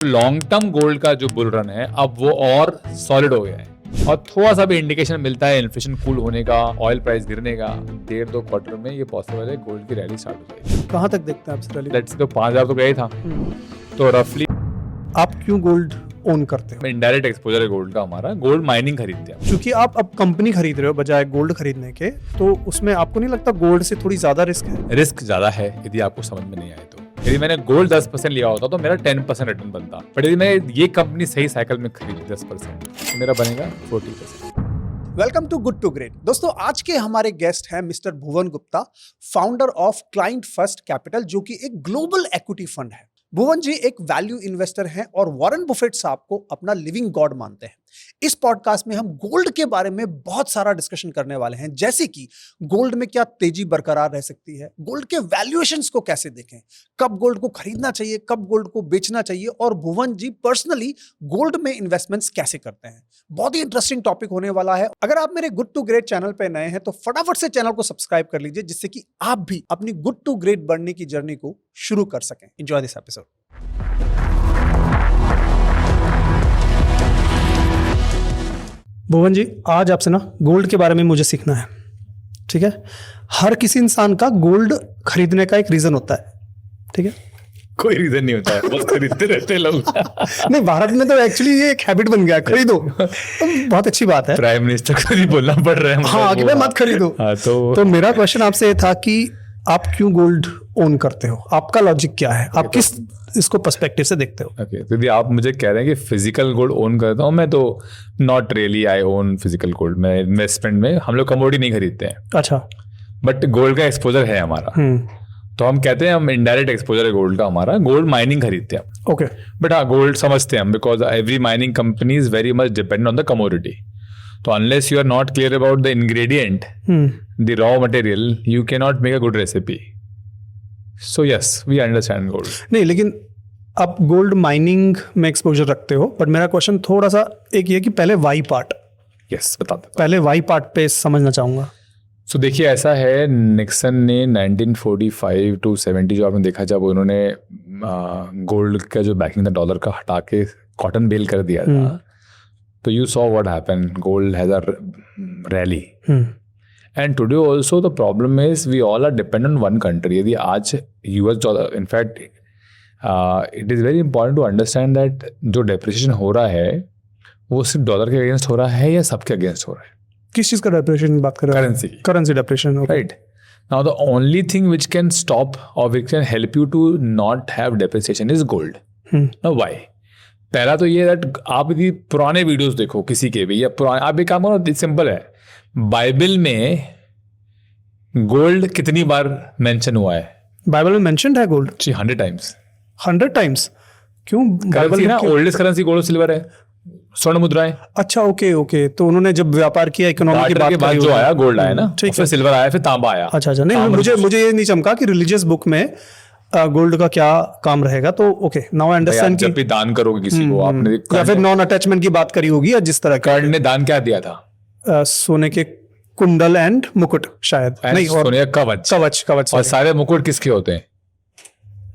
Long term gold का जो bull run है अब वो और सॉलिड हो गया है और थोड़ा सा भी इंडिकेशन मिलता है इन्फ्लेशन कूल होने का, ऑयल प्राइस गिरने का, 1.5-2 क्वार्टर में ये पॉसिबल है गोल्ड की रैली स्टार्ट हो जाएगी। कहाँ तक देखते हैं आप रैली? लेट्स तो 5,000 तो गया ही था, तो रफली आप क्यों गोल्ड ओन करते हो? इनडायरेक्ट एक्सपोजर है गोल्ड का हमारा। गोल्ड माइनिंग खरीदते हैं क्योंकि आप अब कंपनी खरीद रहे हो बजाय गोल्ड खरीदने के, तो उसमें आपको नहीं लगता गोल्ड से थोड़ी ज्यादा रिस्क है? रिस्क ज्यादा है यदि आपको समझ में नहीं आए तो। यदि मैंने गोल्ड 10% लिया होता तो मेरा 10% रिटर्न बनता, बट यदि मैं ये कंपनी सही साइकिल में खरीदी 10% तो मेरा बनेगा 40%। Welcome to good to great. दोस्तों, आज के हमारे गेस्ट हैं mister Bhuvan Gupta, founder of client first capital, जो कि एक ग्लोबल इक्विटी फंड है। भुवन जी एक वैल्यू इन्वेस्टर हैं और वॉरेन बुफेट साहब को अपना लिविंग गॉड मानते हैं। इस पॉडकास्ट में हम गोल्ड के बारे में बहुत सारा डिस्कशन करने वाले हैं, जैसे कि गोल्ड में क्या तेजी बरकरार रह सकती है, गोल्ड के वैल्यूएशंस को कैसे देखें, कब गोल्ड को खरीदना चाहिए, कब गोल्ड को बेचना चाहिए, और भुवन जी पर्सनली गोल्ड में इन्वेस्टमेंट्स कैसे करते हैं। बहुत ही इंटरेस्टिंग टॉपिक होने वाला है। अगर आप मेरे गुड टू ग्रेट चैनल पे नए हैं तो फटाफट से चैनल को सब्सक्राइब कर लीजिए, जिससे कि आप भी अपनी गुड टू ग्रेट बढ़ने की जर्नी को शुरू कर सकें। Enjoy this episode. Bhuvan ji, आज आपसे ना गोल्ड के बारे में मुझे सीखना है, ठीक है? हर किसी इंसान का गोल्ड खरीदने का एक रीजन होता है, ठीक है? कोई रीजन नहीं होता है, बस खरीदते रहते लोग। नहीं, भारत में तो एक्चुअली ये एक हैबिट बन गया है, खरीदो। तो बहुत अच्छी बात है। प्राइम मिनिस्टर को भी बोलना पड़ रहा है। हाँ, आगे मत खरीदो। हाँ, तो मेरा क्वेश्चन आपसे ये था कि आप क्यों गोल्ड ओन करते हो? आपका लॉजिक क्या है? आप किस इसको पर्सपेक्टिव से देखते हो? ओके, तो यदि आप मुझे कह रहे हैं कि फिजिकल गोल्ड ओन करता हूँ मैं, तो not really I own physical gold. मैं इन्वेस्टमेंट में, हम लोग कमोडिटी नहीं खरीदते हैं। अच्छा। बट गोल्ड का एक्सपोजर है हमारा, तो हम कहते हैं हम इनडायरेक्ट एक्सपोजर है गोल्ड का हमारा। गोल्ड माइनिंग खरीदते हैं, ओके। बट हाँ, गोल्ड समझते हैं हम, because every mining company is very much dependent on the commodity. तो unless you are not clear about the ingredient, the raw material, you can not make a good recipe. So yes, we understand gold. नहीं, लेकिन आप gold mining में exposure रखते हो, but मेरा question थोड़ा सा एक ये कि पहले वाई पार्ट। यस, बताते। पहले वाई पार्ट पे समझना चाहूंगा। सो देखिए, ऐसा है, निक्सन ने 1945 to 70 जो आपने देखा, जब उन्होंने गोल्ड का जो बैकिंग था डॉलर का हटा के कॉटन बेल कर दिया था, तो you saw what happened, gold has a rally. And today also the problem is we all are depend on one country. यदि आज US dollar, in fact it is very important to understand that जो depreciation हो रहा है वो सिर्फ dollar के against हो रहा है या सबके अगेंस्ट हो रहा है? किस चीज का डेप्रिसिएशन की बात कर रहे हो? Currency depreciation, right. Now the only thing which can stop और which can help you to not have depreciation is gold. Now why? पहला तो ये दैट आप यदि पुराने वीडियोस देखो किसी के भी, या पुराने, आप एक काम करो, सिंपल है, बाइबल में गोल्ड कितनी बार मेंशन हुआ है? बाइबल में मेंशन्ड है गोल्ड? जी, 100 टाइम्स। 100 टाइम्स? क्यों? करेंसी ना, ओल्डेस्ट करेंसी गोल्ड सिल्वर है, स्वर्ण मुद्राएं। अच्छा, ओके ओके। तो उन्होंने जब व्यापार किया, इकोनॉमी की बात के बाद जो आया गोल्ड आया ना, फिर सिल्वर आया, फिर तांबा आया। अच्छा अच्छा। नहीं, मुझे ये नहीं चमका कि रिलीजियस बुक में गोल्ड का क्या काम रहेगा। तो ओके, नाउ आई अंडरस्टैंड। जब भी दान करोगे किसी को, आपने या फिर नॉन अटैचमेंट की बात करी होगी, या जिस तरह कर्ण ने दान क्या दिया था? सोने के कुंडल एंड मुकुट, शायद नहीं, और सोने का कवच। कवच। और सारे मुकुट किसके होते हैं?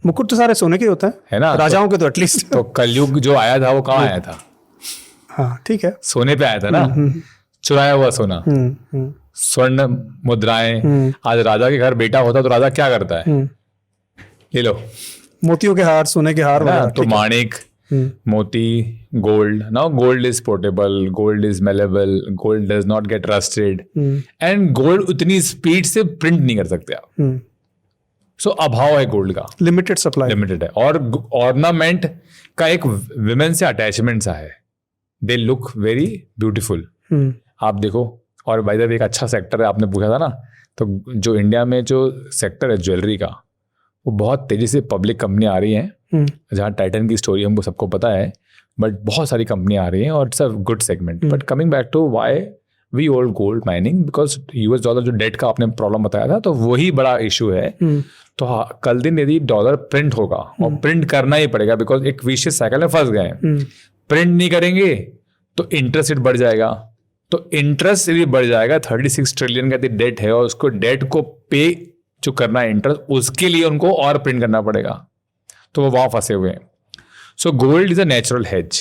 मुकुट तो सारे सोने के होते हैं, है ना, राजाओं के तो एटलीस्ट। तो कलयुग जो आया था वो कहाँ आया था? हाँ, ठीक है, सोने पे आया था ना, चुराया हुआ सोना, स्वर्ण मुद्राएं। आज राजा के घर बेटा होता तो राजा क्या करता है? ले लो, मोतियों के हार, सोने के हार वगैरह। तो माणिक, मोती, gold. Now gold is portable, gold is malleable, gold does not get rusted, and gold उतनी स्पीड से प्रिंट नहीं कर सकते आप। सो अभाव है गोल्ड का, लिमिटेड सप्लाई, लिमिटेड है। और ऑर्नामेंट का एक विमेन से अटैचमेंट सा है, दे लुक वेरी ब्यूटीफुल। आप देखो, और बाय द वे एक अच्छा सेक्टर है, आपने पूछा था ना, तो जो इंडिया में जो सेक्टर है ज्वेलरी का, वो बहुत तेजी से पब्लिक कंपनी आ रही हैं, जहाँ टाइटन की स्टोरी हमको सबको पता है, बट बहुत सारी कंपनी आ रही हैं और it's a good segment. But coming back to why we old gold mining, because US dollar जो डेट का आपने प्रॉब्लम बताया था, तो वही बड़ा इशू है। तो हाँ, कल दिन यदि डॉलर प्रिंट होगा, और प्रिंट करना ही पड़ेगा, बिकॉज एक विशियस साइकिल में फंस गए हैं। प्रिंट नहीं करेंगे तो इंटरेस्ट रेट बढ़ जाएगा, तो इंटरेस्ट यदि बढ़ जाएगा, 36 ट्रिलियन का डेट है, और उसको डेट को पे जो करना है इंटरेस्ट, उसके लिए उनको और प्रिंट करना पड़ेगा, तो वो वहां फंसे हुए हैं। So gold is a natural hedge.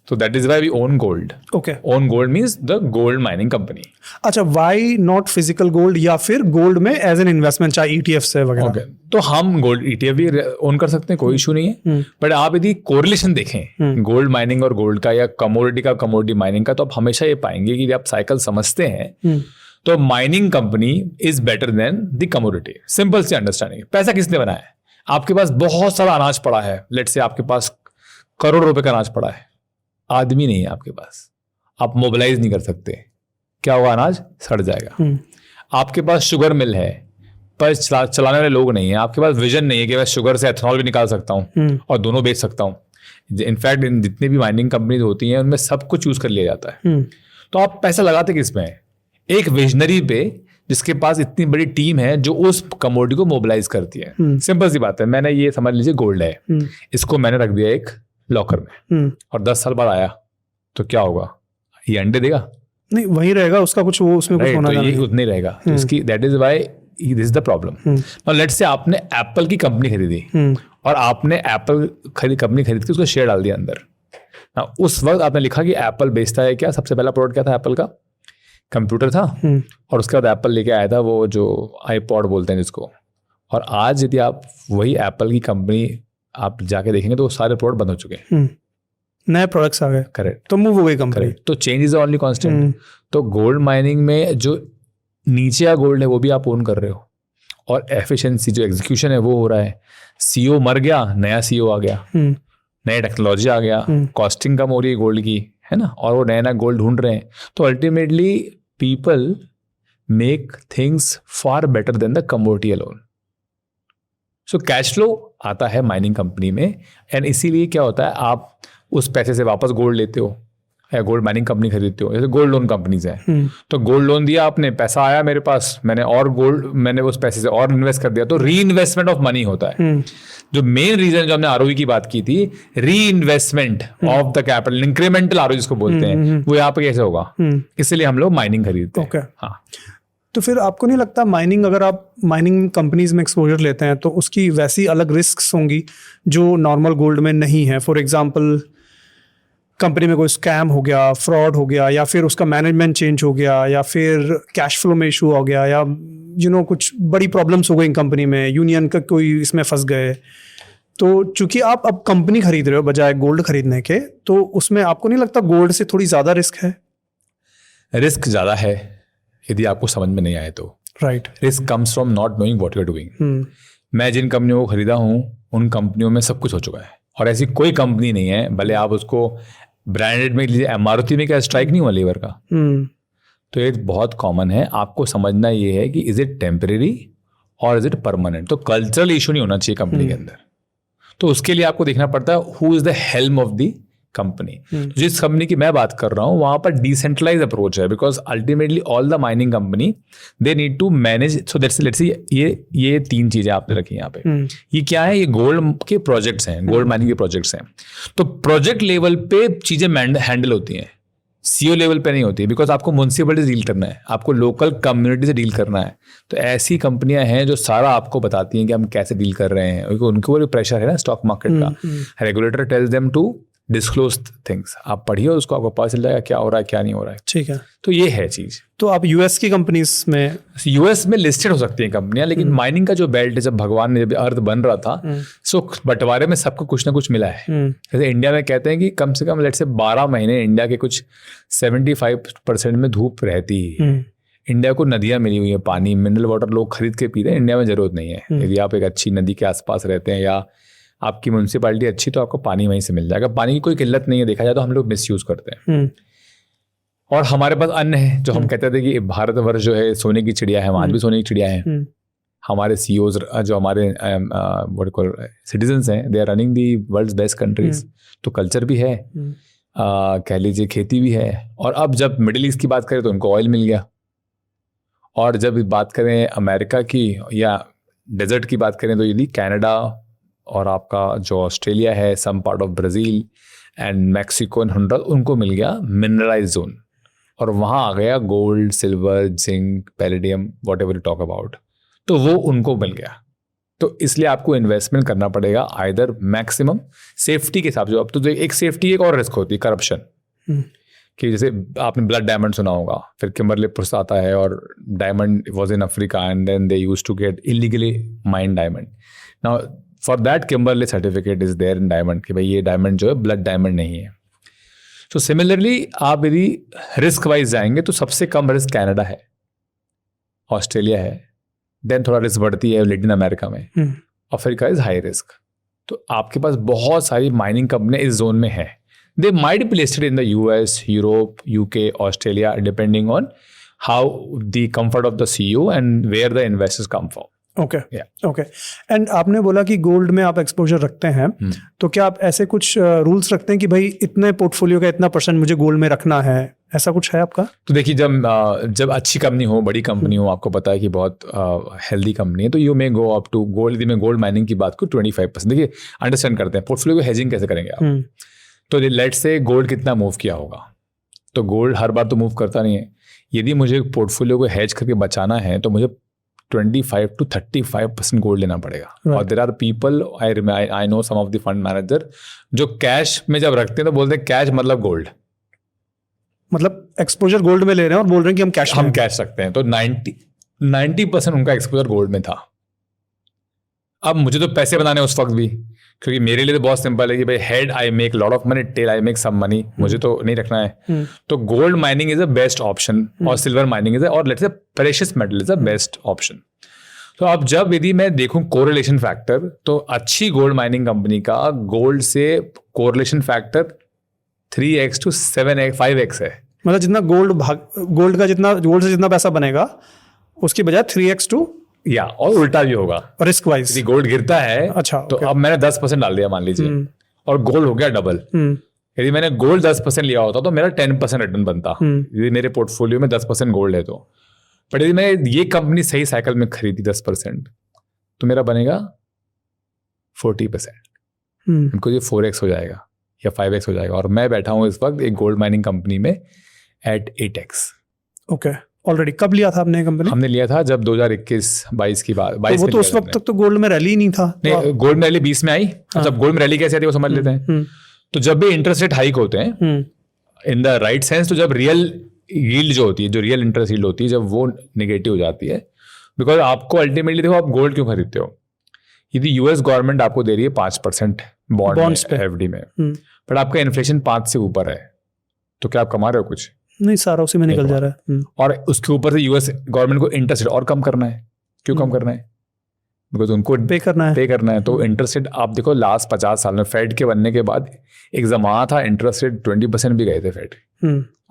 So that is why we own gold. Okay. Own gold means the gold mining company. अच्छा, वाई नॉट फिजिकल गोल्ड, या फिर गोल्ड में एज एन इन्वेस्टमेंट, चाहे ETF से वगैरह? Okay. तो हम gold ETF भी ओन कर सकते हैं, कोई इशू नहीं है. बट आप यदि कोरिलेशन देखें गोल्ड माइनिंग और गोल्ड का या कमोडिटी माइनिंग का, तो आप हमेशा ये पाएंगे कि आप साइकिल समझते हैं तो mining company is better than the commodity. Simple सी अंडरस्टैंडिंग. पैसा किसने बनाया है? आपके पास बहुत सारा अनाज पड़ा है, लेट से आपके पास करोड़ रुपए का अनाज पड़ा है, आदमी नहीं है आपके पास, आप मोबिलाइज नहीं कर सकते, क्या होगा? अनाज सड़ जाएगा. आपके पास शुगर मिल है पर चलाने वाले लोग नहीं है. आपके पास विजन नहीं है कि मैं शुगर से एथेनॉल भी निकाल सकता हूँ और दोनों बेच सकता हूँ. इनफैक्ट इन जितनी भी माइनिंग कंपनीज होती हैं उनमें सब कुछ यूज कर लिया जाता है. तो आप पैसा लगाते किस में? एक विजनरी पे जिसके पास इतनी बड़ी टीम है जो उस कमोडिटी को मोबिलाइज करती है. सिंपल सी बात है. मैंने ये समझ लीजिए गोल्ड है, इसको मैंने रख दिया एक लॉकर में और 10 साल बाद आया तो क्या होगा? ये अंडे देगा? नहीं, वहीं रहेगा. उसका कुछ वो उसमें कुछ होना तो ये उतना ही रहेगा. तो इसकी that is why this is the problem. Now let's say आपने एप्पल की कंपनी खरीदी और आपने एप्पल कंपनी खरीद के उसको शेयर डाल दिया अंदर. ना उस वक्त आपने लिखा कि एप्पल बेचता है क्या? सबसे पहला प्रोडक्ट क्या था एप्पल का? कंप्यूटर था. और उसके बाद एप्पल लेके आया था वो जो आईपॉड बोलते हैं जिसको. और आज यदि आप वही एप्पल की कंपनी आप जाके देखेंगे तो वो सारे प्रोडक्ट बंद हो चुके हैं, नए प्रोडक्ट्स आ गए. करेक्ट. तो मूव हो गई कंपनी. तो चेंज इज ओनली कांस्टेंट. तो गोल्ड माइनिंग में जो नीचे का गोल्ड है वो भी आप ओन कर रहे हो और एफिशिएंसी जो एग्जीक्यूशन है वो हो रहा है. सीईओ मर गया, नया सीईओ आ गया, नया टेक्नोलॉजी आ गया, कॉस्टिंग कम हो रही है गोल्ड की, है ना, और वो नया नया गोल्ड ढूंढ रहे हैं. तो ultimately people make things far better than the commodity alone. So cash flow आता है माइनिंग कंपनी में एंड इसीलिए क्या होता है आप उस पैसे से वापस गोल्ड लेते हो या गोल्ड माइनिंग कंपनी खरीदते हो. जैसे गोल्ड लोन कंपनीज हैं तो गोल्ड लोन दिया आपने, पैसा आया मेरे पास, मैंने उस पैसे से और इन्वेस्ट कर दिया, तो री इन्वेस्टमेंट ऑफ मनी होता है. जो मेन रीजन जो हमने आरओई की बात की थी, री investment of the capital, incremental ROE जिसको बोलते हैं, वो यहाँ पे कैसे होगा? इसलिए हम लोग माइनिंग खरीदते हैं. हाँ. तो फिर आपको नहीं लगता माइनिंग, अगर आप माइनिंग कंपनीज में एक्सपोजर लेते हैं तो उसकी वैसी अलग रिस्क्स होंगी जो नॉर्मल गोल्ड में नहीं है? फॉर एग्जांपल कंपनी में कोई स्कैम हो गया, फ्रॉड हो गया, या फिर उसका मैनेजमेंट चेंज हो गया, या फिर कैश फ्लो में इशू हो गया, या कुछ बड़ी प्रॉब्लम्स हो गई कंपनी में, यूनियन का कोई इसमें फंस गए. तो चूंकि आप अब कंपनी खरीद रहे हो बजाय गोल्ड खरीदने के, तो उसमें आपको नहीं लगता गोल्ड से थोड़ी ज़्यादा रिस्क है? रिस्क ज़्यादा है यदि आपको समझ में नहीं आए तो. Right. Risk comes from not knowing what you are doing. मैं जिन कंपनियों को खरीदा हूँ उन कंपनियों में सब कुछ हो चुका है और ऐसी कोई कंपनी नहीं है, भले आप उसको ब्रांडेड में लीजिए, मारुति में क्या स्ट्राइक नहीं हुआ लीवर का? तो ये बहुत कॉमन है. आपको समझना ये है कि इज इट टेम्परेरी और इज इट परमानेंट. तो कल्चरल इशू नहीं होना चाहिए कंपनी के अंदर. तो उसके लिए आपको देखना पड़ता है who is the helm of the company. जिस कंपनी की मैं बात कर रहा हूँ वहां पर डिसेंट्रलाइज अप्रोच है, because ultimately all the mining company they need to manage. So let's see ये 3 चीजें आपने रखी यहाँ पे. ये क्या है? ये गोल्ड के प्रोजेक्ट्स हैं, गोल्ड माइनिंग के प्रोजेक्ट्स हैं. तो प्रोजेक्ट लेवल पे चीजें हैंडल होती हैं, सीओ लेवल पे नहीं होती, बिकॉज आपको म्युनिसिपैलिटी से डील करना है, आपको लोकल कम्युनिटी से डील करना है. तो ऐसी कंपनियां हैं जो सारा आपको बताती हैं कि हम कैसे डील कर रहे हैं. उनके ऊपर प्रेशर है ना स्टॉक मार्केट का. Regulator tells them to disclose things. आप पढ़िए उसको, आपको पता चल जाएगा क्या हो रहा है क्या नहीं हो रहा है. ठीक है. तो ये है चीज. तो आप यूएस की कंपनीज में, यूएस में लिस्टेड हो सकती हैं कंपनियां, लेकिन माइनिंग का जो बेल्ट है, जब भगवान ने जब अर्थ बन रहा था, सो बंटवारे में सबको कुछ ना कुछ मिला है. जैसे इंडिया में कहते हैं कि कम से कम लेट से 12 महीने इंडिया के कुछ 75% में धूप रहती है. इंडिया को नदियां मिली हुई है, पानी, मिनरल वाटर लोग खरीद के पीते हैं. इंडिया में जरूरत नहीं है. यदि आप एक अच्छी नदी के आसपास रहते हैं या आपकी म्यूनसिपैलिटी अच्छी, तो आपको पानी वहीं से मिल जाएगा. पानी की कोई किल्लत नहीं है. देखा जाए तो हम लोग मिसयूज करते हैं. और हमारे पास अन्न है, जो हम कहते थे कि भारतवर्ष जो है सोने की चिड़िया है, वहाँ भी सोने की चिड़िया है. हमारे सीईओज जो हमारे सिटीजन्स हैं, they are running the world's best countries. तो कल्चर भी है, कह लीजिए खेती भी है. और अब जब मिडिल ईस्ट की बात करें तो उनको ऑयल मिल गया. और जब बात करें अमेरिका की या डेजर्ट की बात करें तो यदि कनाडा और आपका जो ऑस्ट्रेलिया है, some part of Brazil and Mexico and hundred, उनको मिल गया मिनरलाइज जोन. और वहाँ आ गया gold, silver, zinc, palladium, whatever you talk about. तो वो उनको मिल गया. तो इसलिए आपको इन्वेस्टमेंट करना पड़ेगा आइदर मैक्सिमम सेफ्टी के हिसाब से। अब तो एक सेफ्टी एक और रिस्क होती है करप्शन, कि जैसे आपने ब्लड डायमंड सुना होगा, फिर किम्बरले प्रोसेस आता है और diamond was in Africa and then they used to get illegally mine diamond. Now for that Kimberley certificate is there in diamond कि भाई ये डायमंड जो है ब्लड डायमंड नहीं है। तो सिमिलरली आप यदि रिस्क वाइज जाएंगे तो सबसे कम रिस्क कनाडा है, ऑस्ट्रेलिया है, देन थोड़ा रिस्क बढ़ती है लैटिन अमेरिका में, अफ्रीका इज हाई रिस्क। तो आपके पास बहुत सारी माइनिंग कंपनी इस जोन में है। They might be listed in the US, Europe, UK, Australia, depending on how the comfort of the CEO and where the investors come from. Okay okay. And आपने बोला कि गोल्ड में आप exposure रखते हैं, तो क्या आप ऐसे कुछ रूल्स रखते हैं कि भाई इतने पोर्टफोलियो का इतना % मुझे गोल्ड में रखना है, ऐसा कुछ है आपका? तो देखिए जब अच्छी कंपनी हो, बड़ी कंपनी हो, आपको पता है कि बहुत हेल्दी कंपनी है, तो you may go up to gold. यदि मैं गोल्ड माइनिंग की बात करूँ 25%। देखिए अंडरस्टैंड करते हैं पोर्टफोलियो को हेजिंग कैसे करेंगे आप। तो लेट्स से गोल्ड कितना मूव किया होगा, तो गोल्ड हर बार तो मूव करता नहीं है। यदि मुझे पोर्टफोलियो को हेज करके बचाना है तो मुझे 25 to 35% गोल्ड लेना पड़ेगा। और there are people, I know some of the fund manager, जो कैश में जब रखते हैं तो बोलते हैं कैश मतलब गोल्ड, मतलब एक्सपोजर गोल्ड में ले रहे हैं और बोल रहे हैं कि हम कैश रखते हैं। तो 90% उनका एक्सपोजर गोल्ड में था। अब मुझे तो पैसे बनाने उस वक्त भी, क्योंकि मेरे लिए तो बहुत सिंपल है कि भाई head I make lot of money, tail I make some money, मुझे तो नहीं रखना है। तो gold mining is a best option और सिल्वर माइनिंग इज और let's say precious metal is a best option. तो अब जब यदि मैं देखूं कोरिलेशन फैक्टर, तो अच्छी गोल्ड माइनिंग कंपनी का गोल्ड से correlation factor 3x to 7x 5x है। मतलब जितना गोल्ड से जितना पैसा बनेगा उसकी बजाय 3x to, या और उल्टा भी होगा रिस्क वाइज। यदि गोल्ड गिरता है अच्छा, तो अब मैंने 10% डाल दिया मान लीजिए, और गोल्ड हो गया डबल। यदि मैंने गोल्ड 10% लिया होता तो मेरा 10% रिटर्न बनता, यदि मेरे पोर्टफोलियो में 10% गोल्ड है तो। पर यदि मैंने ये कंपनी सही साइकिल में खरीदी 10%, तो मेरा बनेगा 40%। उनको ये 4x हो जाएगा या 5x हो जाएगा, और मैं बैठा हूँ इस वक्त एक गोल्ड माइनिंग कंपनी में एट 8x। ओके, ऑलरेडी कब लिया था आपने कंपनी? हमने लिया था जब 2021-22 की बात। तो वो तो उस वक्त तक तो गोल्ड में रैली नहीं था। नहीं, गोल्ड में रैली 20 में आई। जब गोल्ड में रैली कैसे आती है वो समझ लेते हैं। तो जब भी इंटरेस्ट रेट हाइक होते हैं इन द राइट सेंस, तो जब रियल यील्ड जो होती है, जो रियल इंटरेस्ट यील्ड होती है, जब वो निगेटिव हो जाती है, बिकॉज आपको अल्टीमेटली देखो आप गोल्ड क्यों खरीदते हो। यदि यूएस गवर्नमेंट आपको दे रही है 5% बॉन्ड्स पे एफडी में, बट आपका इन्फ्लेशन 5 से ऊपर है, तो क्या आप कमा रहे हो कुछ? नहीं, सारा उसी में निकल जा रहा है। और उसके ऊपर से यूएस गवर्नमेंट को इंटरेस्ट रेट और कम करना है। क्यों कम करना है? बिकॉज उनको पे करना है। तो इंटरेस्ट रेट आप देखो लास्ट 50 साल में फेड के बनने के बाद एक जमाना था इंटरेस्ट रेट 20% भी गए थे फेड।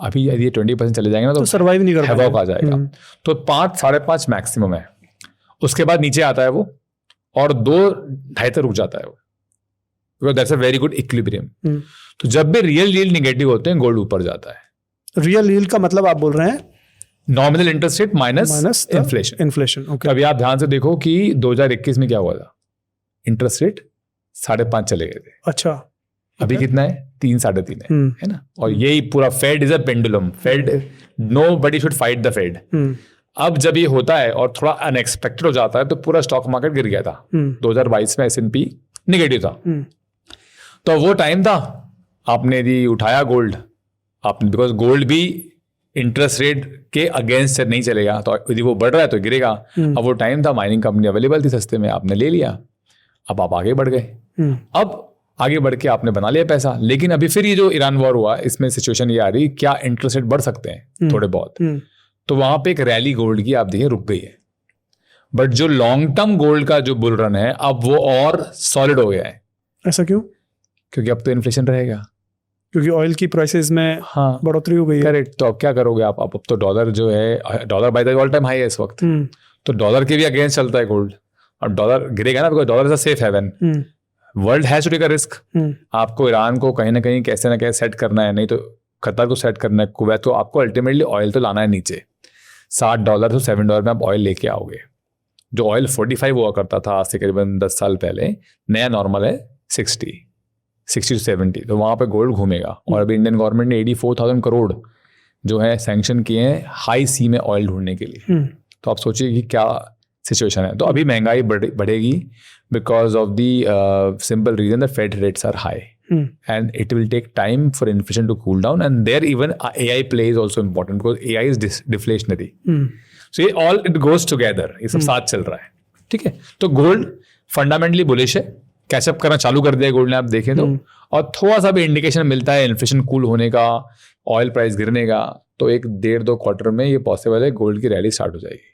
अभी यदि 20% चले जाएंगे ना तो सर्वाइव नहीं कर पाएगा, आ जाएगा। तो 5 5.5 मैक्सिमम है, उसके बाद नीचे आता है वो, और 2-2.5 तक रुक जाता है वो, because that's a very good equilibrium. तो जब भी रियल यील्ड नेगेटिव होते हैं गोल्ड ऊपर जाता है। रियल यील्ड का मतलब आप बोल रहे हैं nominal interest rate minus inflation. Okay, अभी आप ध्यान से देखो कि 2021 में क्या हुआ था, इंटरेस्ट रेट 5.5 चले गए थे। अच्छा, अभी कितना है? 3 3.5 है ना। और यही पूरा Fed is a pendulum. Fed, nobody should fight the Fed. अब जब ये होता है और थोड़ा अनएक्सपेक्टेड हो जाता है तो पूरा स्टॉक मार्केट गिर गया था। 2022 में S&P निगेटिव था। तो वो टाइम था, आपने यदि उठाया गोल्ड, आपने, बिकॉज गोल्ड भी इंटरेस्ट रेट के अगेंस्ट नहीं चलेगा, तो यदि वो बढ़ रहा है तो गिरेगा। अब वो टाइम था, माइनिंग कंपनी अवेलेबल थी सस्ते में, आपने ले लिया। अब आप आगे बढ़ गए। अब आगे बढ़ के आपने बना लिया पैसा। लेकिन अभी फिर ये जो ईरान वॉर हुआ, इसमें सिचुएशन ये आ रही, क्या इंटरेस्ट रेट बढ़ सकते हैं थोड़े बहुत, तो वहां पे एक रैली गोल्ड की आप देखिए रुक गई है। बट जो लॉन्ग टर्म गोल्ड का जो बुल रन है अब वो और सॉलिड हो गया है। ऐसा क्यों? क्योंकि अब तो इन्फ्लेशन रहेगा, क्योंकि ऑयल की प्राइसेस में बढ़ोतरी हो गई है। करेक्ट। तो अब क्या करोगे आप? अब तो डॉलर जो है, dollar by the all time high है इस वक्त, तो डॉलर के भी अगेंस्ट चलता है गोल्ड। और डॉलर गिरेगा ना, because dollar is a safe haven. World has to take a risk. आपको ईरान को कहीं ना कहीं कैसे ना कैसे सेट करना है, नहीं तो कतर को सेट करना है, कुवैत, तो आपको अल्टीमेटली ऑयल तो लाना है नीचे। $7 to $7 में आप ऑयल लेके आओगे। जो ऑयल 45 हुआ करता था आज से करीबन 10 साल पहले, नया नॉर्मल है 60 to 70। तो वहाँ पे गोल्ड घूमेगा। और अभी इंडियन गवर्नमेंट ने 84,000 करोड़ जो है सैंक्शन किए हैं हाई सी में ऑयल ढूंढने के लिए। तो आप सोचिए कि क्या सिचुएशन है। तो अभी महंगाई बढ़ेगी because of the simple reason the Fed rates are high and it will take time for inflation to cool down, and there even AI play is also important because AI is deflationary. So ये all it goes together, ये सब साथ चल रहा है, ठीक है। तो गोल्ड फंडामेंटली बुलिश है, कैचअप करना चालू कर दिया गोल्ड ने, आप देखें तो। और थोड़ा सा भी इंडिकेशन मिलता है इन्फ्लेशन कूल होने का, ऑयल प्राइस गिरने का, तो 1-1.5-2 क्वार्टर में ये पॉसिबल है गोल्ड की रैली स्टार्ट हो जाएगी।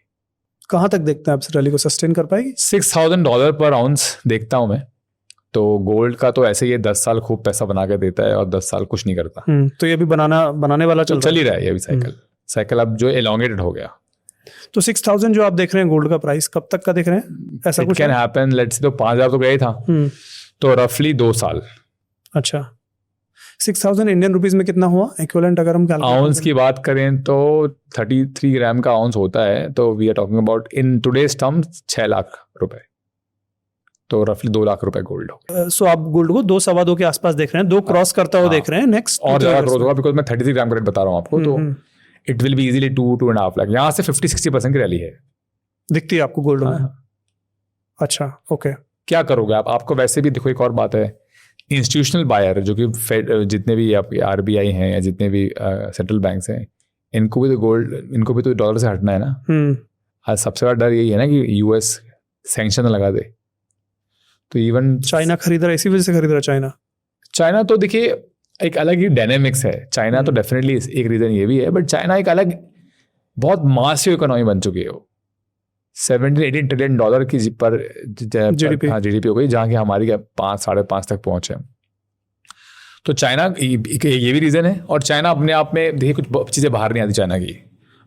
कहाँ तक देखते हैं आप इस रैली को सस्टेन कर पाएगी? $6,000 पर आउंस देखता हूं मैं। तो गोल्ड का तो ऐसे ही 10 साल खूब पैसा बना के देता है और 10 साल कुछ नहीं करता। तो ये भी बनाने वाला चल ही रहा है ये भी साइकिल अब जो एलोंगेटेड हो गया। तो 6,000 जो आप देख रहे हैं गोल्ड का प्राइस, कब तक का देख रहे हैं? ऐसा कुछ कैन हैपन, लेट्स से तो 5,000 तो गया ही था, तो रफली 2 साल। अच्छा, 6,000 इंडियन रुपीज में कितना हुआ इक्विवेलेंट अगर हम आउंस की बात करें तो 33 ग्राम का आउंस होता है, तो we are talking about in today's terms 6 lakh रुपए, तो रफली 2 लाख रुपए गोल्ड हो। सो आप गोल्ड को 2-2.25 के आसपास देख रहे हैं, 2 क्रॉस करता हुआ देख रहे हैं नेक्स्ट, और ज्यादा ग्रोथ होगा बिकॉज मैं 33 ग्राम का रेट बता रहा हूँ आपको, तो it will be easily 2-2.5 lakh. यहाँ से 50-60% की रैली है दिखती है आपको गोल्ड में। अच्छा, ओके। क्या करोगे आप? आपको वैसे भी देखो, एक और बात है, इंस्टीट्यूशनल बायर जो कि जितने भी आपके RBI हैं या जितने भी सेंट्रल बैंक्स हैं, इनको भी तो गोल्ड, इनको भी तो डॉलर से हटना है ना। आज सबसे बड़ा डर यही है ना कि US सैंक्शन लगा दे। तो इवन चाइना खरीद रहा है, इसी वजह से खरीद रहा है चाइना तो देखिए एक अलग ही डायनेमिक्स है। चाइना तो डेफिनेटली एक रीजन ये भी है, बट चाइना एक अलग बहुत मासिव इकोनॉमी बन चुकी है। वो $17-18 ट्रिलियन की पर GDP हो गई, जहाँ की हमारी 5-5.5 तक पहुंचे। तो चाइना ये भी रीजन है। और चाइना अपने आप में देखिए कुछ चीज़ें बाहर नहीं आती चाइना की,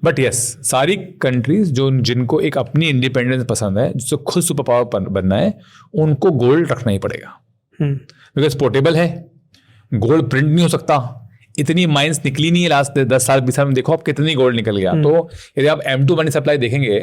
बट यस सारी कंट्रीज जिनको एक अपनी इंडिपेंडेंस पसंद है, जिसको खुद सुपर पावर बनना है, उनको गोल्ड रखना ही पड़ेगा बिकॉज पोर्टेबल है। गोल्ड प्रिंट नहीं हो सकता, इतनी माइंस निकली नहीं है लास्ट 10 साल 20 साल में। देखो आप कितनी गोल्ड निकल गया। तो यदि आप M2 मनी सप्लाई देखेंगे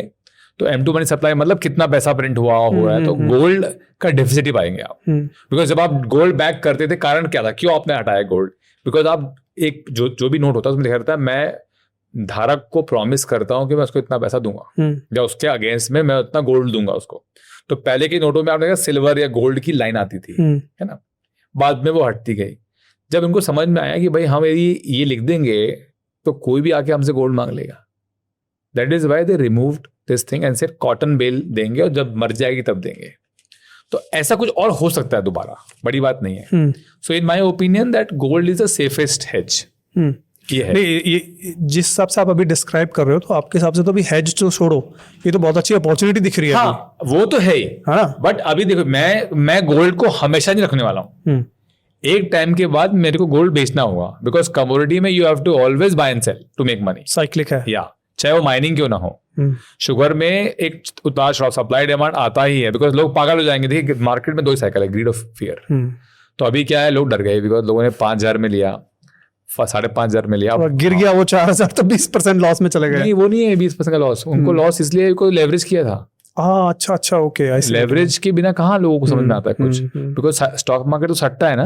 तो M2 मनी सप्लाई मतलब कितना पैसा प्रिंट हो रहा है, तो गोल्ड का डेफिसिट ही पाएंगे आप। बिकॉज जब आप गोल्ड बैक करते थे, कारण क्या था, क्यों आपने हटाया गोल्ड? बिकॉज आप एक जो भी नोट होता है उसमें लिखा रहता है मैं धारक को प्रॉमिस करता हूं कि मैं उसको इतना पैसा दूंगा, या उसके अगेंस्ट में मैं उतना गोल्ड दूंगा उसको। तो पहले के नोटों में आपने कहा सिल्वर या गोल्ड की लाइन आती थी, है ना, बाद में वो हटती गई। जब इनको समझ में आया कि भाई हम ये लिख देंगे तो कोई भी आके हमसे गोल्ड मांग लेगा, that is why they removed this thing and said cotton bale देंगे और जब मर जाएगी तब देंगे। तो ऐसा कुछ और हो सकता है दोबारा, बड़ी बात नहीं है। So in my opinion that gold is the safest hedge. ये है। ये जिस हिसाब से आप अभी डिस्क्राइब कर रहे हो, तो आपके हिसाब से तो अभी हेज तो छोड़ो, ये तो बहुत अच्छी अपॉर्चुनिटी दिख रही है। हाँ, वो तो है ही, बट अभी देखो मैं गोल्ड को हमेशा नहीं रखने वाला हूँ। एक टाइम के बाद मेरे को गोल्ड बेचना होगा, बिकॉज कमोडिटी में you have to always buy and sell to make money. Cyclic है, या चाहे वो माइनिंग क्यों ना हो। शुगर में एक उतार चढ़ाव, सप्लाई डिमांड आता ही है, बिकॉज लोग पागल हो जाएंगे। देखिए मार्केट में 2 साइकिल है, ग्रीड ऑफ फियर। तो अभी क्या है, लोग डर गए बिकॉज लोगों ने 5,000 में लिया, 5,500 में लिया, और गिर गया वो 4,000, तो 20% लॉस में चले गए। नहीं, वो नहीं है 20% का लॉस, उनको लॉस इसलिए कोई लेवरेज किया था। अच्छा, ओके। लेवरेज के बिना कहाँ लोगों को समझ में आता है कुछ, बिकॉज स्टॉक मार्केट तो सट्टा है ना,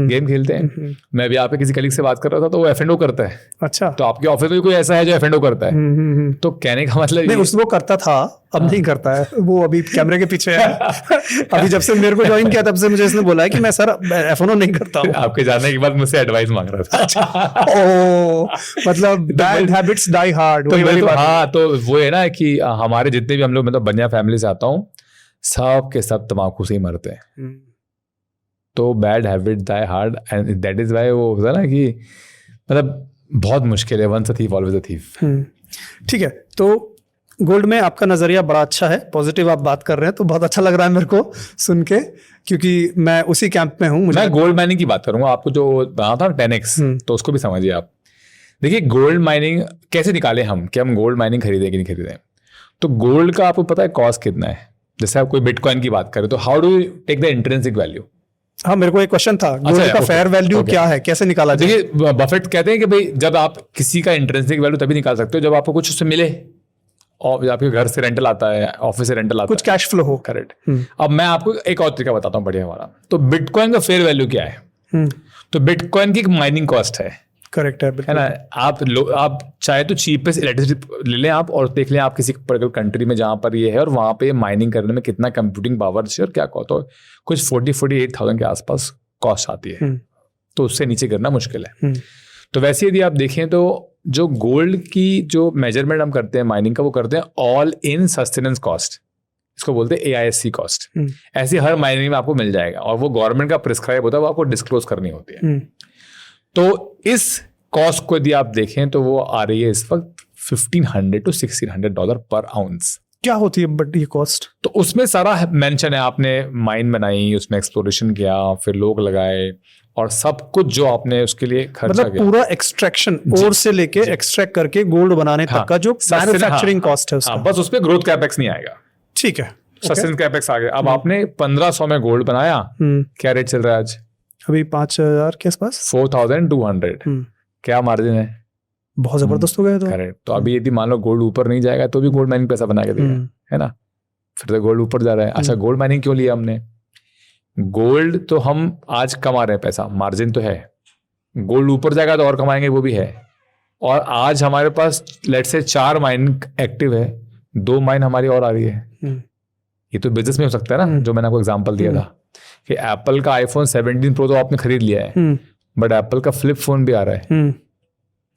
गेम खेलते हैं। मैं भी आप किसी कलीग से बात कर रहा था, तो वो F&O करता है। अच्छा, तो आपके ऑफिस में कोई ऐसा है जो F&O करता है? तो कहने का मतलब नहीं, वो करता था, अब नहीं करता है, वो अभी कैमरे के पीछे है। अभी जब से मेरे को ज्वाइन किया तब से मुझे इसने बोला है कि मैं सर F&O नहीं करता हूँ। आपके जानने के बाद मुझसे एडवाइस मांग रहा था। मतलब बैड हैबिट्स डाई हार्ड। तो वो है ना कि हमारे जितने भी हम लोग, मतलब बनिया फैमिली से आता हूँ, सब के सब तम्बाकू से ही मरते हैं। तो bad habit die hard, and that is why वो होता है ना कि मतलब बहुत मुश्किल है, once a thief always a thief. ठीक है, तो गोल्ड में आपका नजरिया बड़ा अच्छा है, पॉजिटिव आप बात कर रहे हैं, तो बहुत अच्छा लग रहा है मेरे को सुन के, क्योंकि मैं उसी कैंप में हूँ। मैं गोल्ड माइनिंग की बात करूंगा, आपको जो बना था 10x, तो उसको भी समझिए आप। देखिए गोल्ड माइनिंग कैसे निकाले हम, कि हम गोल्ड माइनिंग खरीदें कि नहीं खरीदें। तो गोल्ड का आपको पता है कॉस्ट कितना है? जैसे आप कोई बिटकॉइन की बात करें, तो how do you take the intrinsic value? हाँ, मेरे को एक क्वेश्चन था, गोल्ड का फेयर वैल्यू क्या है, कैसे निकाला जाए? देखिए बफेट कहते हैं कि भाई जब आप किसी का इंट्रिंसिक वैल्यू तभी निकाल सकते हो जब आपको कुछ उससे मिले, और आपके घर से रेंटल आता है, ऑफिस से रेंटल आता है, कुछ कैश फ्लो हो। करेक्ट। अब मैं आपको एक और तरीका बताता हूँ बढ़िया वाला। तो बिटकॉइन का फेयर वैल्यू क्या है? तो बिटकॉइन की एक माइनिंग कॉस्ट है, करेक्ट है है ना। आप चाहे तो चीपेस्ट इलेक्ट्रिसिटी ले लें आप, और देख लें आप किसी पर्टिकुलर कंट्री में जहाँ पर ये है और वहाँ पे माइनिंग करने में कितना कंप्यूटिंग पावर चाहिए और क्या कहता है, कुछ 48,000 के आसपास कॉस्ट आती है, तो उससे नीचे करना मुश्किल है। तो वैसे यदि आप देखें तो जो गोल्ड की जो मेजरमेंट हम करते हैं माइनिंग का, वो करते हैं ऑल इन सस्टेनेंस कॉस्ट, इसको बोलते हैं AISC कॉस्ट। ऐसे हर माइनिंग में आपको मिल जाएगा और वो गवर्नमेंट का प्रिस्क्राइब होता है, वो आपको डिस्क्लोज करनी होती है। तो इस कॉस्ट को यदि आप देखें तो वो आ रही है इस वक्त $1,500 to $1,600 पर आउंस। क्या होती है बट ये कॉस्ट? तो उसमें सारा मेंशन है, आपने माइन बनाई, उसमें एक्सप्लोरेशन किया, फिर लोग लगाए और सब कुछ जो आपने उसके लिए खर्चा मतलब पूरा एक्सट्रैक्शन ओर से लेके एक्सट्रैक्ट करके गोल्ड बनाने तक का जो मैन्युफैक्चरिंग कॉस्ट है उसका। बस उस पे ग्रोथ कैपेक्स नहीं आएगा। ठीक है, सस्टेनेंस कैपेक्स आ गया। अब आपने 1500 में गोल्ड बनाया, क्या रेट चल रहा है आज? अभी 5,000 के आसपास, 4,200। क्या मार्जिन है? बहुत जबरदस्त हो गया। तो करेक्ट। तो अभी यदि मान लो गोल्ड ऊपर नहीं जाएगा तो भी गोल्ड माइनिंग पैसा बना के देगा, है ना। फिर तो गोल्ड ऊपर जा रहा है। अच्छा, गोल्ड माइनिंग क्यों लिया हमने? गोल्ड तो हम आज कमा रहे हैं पैसा, मार्जिन तो है। गोल्ड ऊपर जाएगा तो और कमाएंगे, वो भी है। और आज हमारे पास लेट से 4 माइन एक्टिव है, 2 माइन हमारी और आ रही है। ये तो बिजनेस में हो सकता है ना, जो मैंने आपको एग्जांपल दिया था कि एप्पल का iPhone 17 Pro तो आपने खरीद लिया है, बट एप्पल का फ्लिप फोन भी आ रहा है।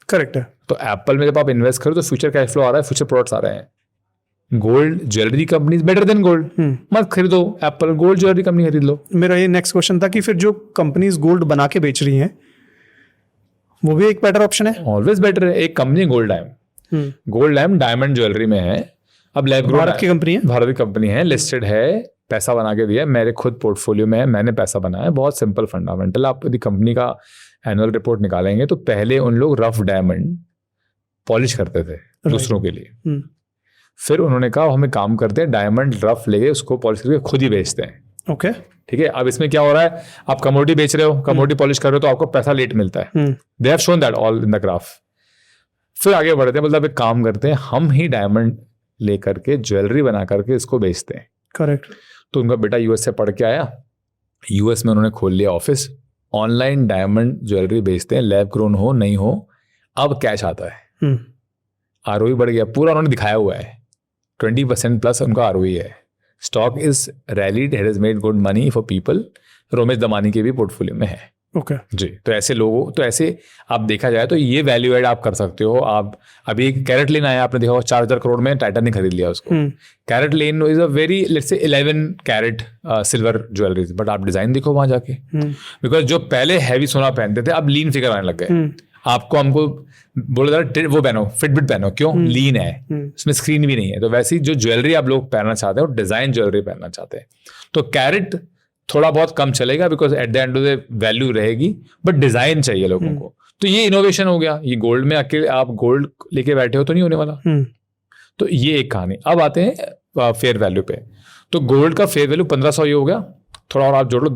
करेक्ट है। तो एप्पल में जब आप इन्वेस्ट करो तो फ्यूचर कैश फ्लो आ रहा है, फ्यूचर प्रोडक्ट्स आ रहे हैं। Gold jewellery company better than gold, मत खरीदो एप्पल, गोल्ड ज्वेलरी कंपनी खरीद लो। मेरा ये नेक्स्ट क्वेश्चन था कि फिर जो कंपनीज गोल्ड बना के बेच रही हैं वो भी एक बेटर ऑप्शन है? ऑलवेज बेटर है। एक company gold lamp diamond jewellery में है। अब लैब ग्रो भारत की कंपनी है, भारत की कंपनी है, लिस्टेड है, पैसा बना के दिया, मेरे खुद पोर्टफोलियो में है, मैंने पैसा बनाया। बहुत सिंपल फंडामेंटल। आप यदि कंपनी का एनुअल रिपोर्ट निकालेंगे तो पहले उन लोग रफ डायमंड पॉलिश करते थे दूसरों के लिए। फिर उन्होंने कहा हमें काम करते हैं, डायमंड रफ लेके उसको पॉलिश करके खुद ही बेचते हैं। ओके, ठीक है। अब इसमें क्या हो रहा है, आप कमोडिटी बेच रहे हो, कमोडिटी पॉलिश कर रहे हो तो आपको पैसा लेट मिलता है। They have shown that all in the graph. फिर आगे बढ़ते हैं, मतलब एक काम करते हैं, हम ही डायमंड लेकर के ज्वेलरी बना करके इसको बेचते हैं। करेक्ट। तो उनका बेटा यूएस से पढ़ के आया, यूएस में उन्होंने खोल लिया ऑफिस, ऑनलाइन डायमंड ज्वेलरी बेचते हैं, लैब ग्रोन हो नहीं हो, अब कैश आता है, आरओई बढ़ गया, पूरा उन्होंने दिखाया हुआ है, 20% प्लस उनका आरओई है। Stock is rallied, has made good money for people. Romesh Damani के भी पोर्टफोलियो में है। ओके जी। तो ऐसे लोगों, तो ऐसे आप देखा जाए तो ये वैल्यू एड आप कर सकते हो। आप अभी कैरेट लेन आया, आपने देखा होगा 4,000 करोड़ में टाइटन ने खरीद लिया उसको। Carat lane is a very let's say 11 carat silver jewelleries, but आप डिजाइन देखो वहां जाके, बिकॉज जो पहले हैवी सोना पहनते थे अब लीन फिगर आने लग गए। आपको हमको बोला था वो पहनो, फिटबिट पहनो, क्यों? लीन है, उसमें स्क्रीन भी नहीं है। तो वैसी जो ज्वेलरी आप लोग पहनना चाहते हैं, डिजाइन ज्वेलरी पहनना चाहते हैं, तो कैरेट थोड़ा बहुत कम चलेगा, because at the end of the value रहेगी, बट डिजाइन चाहिए लोगों को। तो ये इनोवेशन हो गया। ये गोल्ड में अकेले आप गोल्ड लेके बैठे हो तो नहीं होने वाला। तो ये एक कहानी। अब आते हैं फेयर वैल्यू पे। तो गोल्ड का फेयर वैल्यू 1500 ये हो गया, थोड़ा और आप जोड़ लो